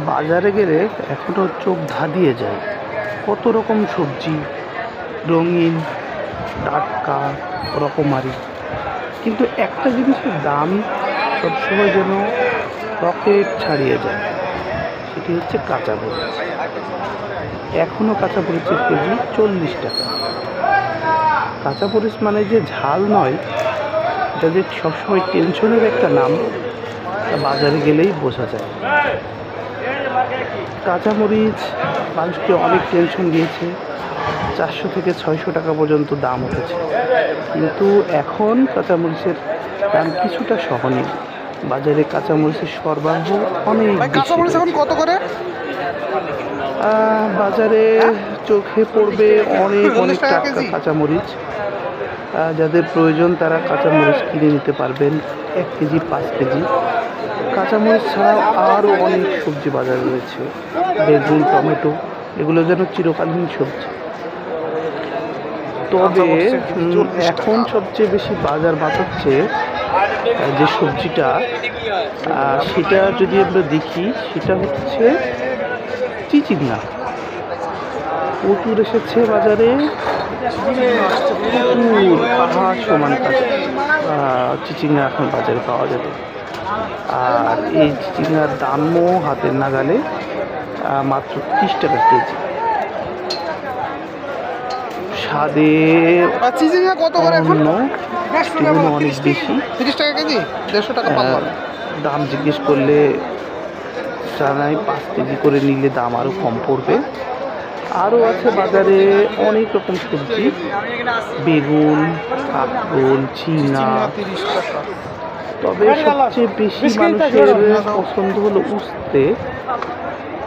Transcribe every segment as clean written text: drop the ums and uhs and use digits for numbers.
বাজারে গেলে এখনও চোখ ধাঁধিয়ে যায়। কত রকম সবজি, রঙিন, টাটকা, রকমারি। কিন্তু একটা জিনিসের দাম সবসময় যেন রকেট ছাড়িয়ে যায়, সেটি হচ্ছে কাঁচা মরিচ। এখনও কাঁচা মরিচের কেজি 40 টাকা। কাঁচা মরিচ মানে যে ঝাল নয়, এটা যে সবসময় টেনশনের একটা নাম, তা বাজারে গেলেই বোঝা যায়। কাঁচামরিচ মানুষকে অনেক টেনশন দিয়েছে, 400 থেকে 600 টাকা পর্যন্ত দাম উঠেছে। কিন্তু এখন কাঁচামরিচের দাম কিছুটা সহনীয়। বাজারে কাঁচামরিচের সরবরাহ অনেক বেশি। এখন কত করে? বাজারে চোখে পড়বে অনেক অনেক টাটকা কাঁচামরিচ। যাদের প্রয়োজন তারা কাঁচামরিচ কিনে নিতে পারবেন 1 কেজি 5 কেজি। কাঁচামরিচ ছাড়াও আরও অনেক সবজি বাজারে রয়েছে, বেগুন, টমেটো, এগুলো যেন চিরকালীন সবজি। তবে এখন সবচেয়ে বেশি বাজার বাঁচাচ্ছে যে সবজিটা, সেটা যদি আমরা দেখি, সেটা হচ্ছে চিচিঙ্গা। প্রচুর এসেছে বাজারে, প্রচুর পাহাড় সমান চিচিঙ্গা এখন বাজারে পাওয়া যাবে। আর এই চিচিঙ্গার দামও হাতের নাগালে, মাত্র 30 টাকা কেজি। স্বাদে চিচিঙ্গা কত করে এখন? অনেক বেশি, 30 টাকা কেজি, 150 টাকা পাল্লা। দাম জিজ্ঞেস করলে জানাই 5 কেজি করে নিলে দাম আরও কম পড়বে। আরও আছে বাজারে অনেক রকম সবজি, বেগুন, কাঁকরোল, ঝিঙা। তবে সবচেয়ে বেশি মানুষের পছন্দ হলো উস্তে।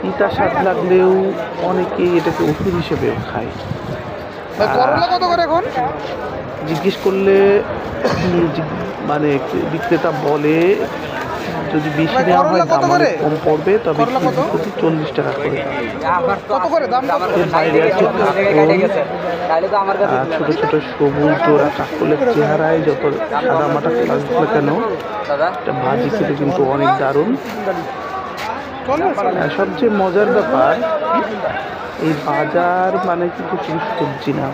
তিতা স্বাদ লাগলেও অনেকেই এটাকে ওষুধ হিসেবেও খায়। করলা কত করে এখন? জিজ্ঞেস করলে মানে বিক্রেতা বলে যদি বেশি নেওয়া হয় দাম অনেক কম পড়বে, তবে প্রতি 40 টাকা করে। এর বাইরে আছে ছোট ছোট সবুজ জোড়া কাকলের চেহারায় যত সাদা মাটা লাগবে না কেন, এটা ভাজি খেতে কিন্তু অনেক দারুণ। সবচেয়ে মজার ব্যাপার, এই বাজার মানে কিন্তু শুধু সবজি না,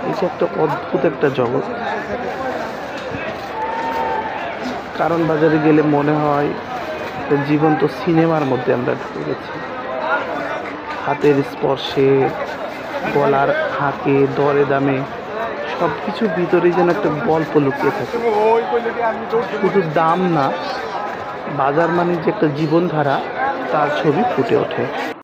এটা একটা অদ্ভুত একটা জগৎ। কারণ বাজারে গেলে মনে হয় জীবন্ত সিনেমার মধ্যে আমরা ঢুকে গেছি। হাতের স্পর্শে, গলার হাঁকে, দরে দামে সব কিছুর ভিতরেই যেন একটা গল্প লুকিয়ে থাকে। শুধু দাম না, বাজার মানে যে একটা জীবনধারা, তার ছবি ফুটে ওঠে।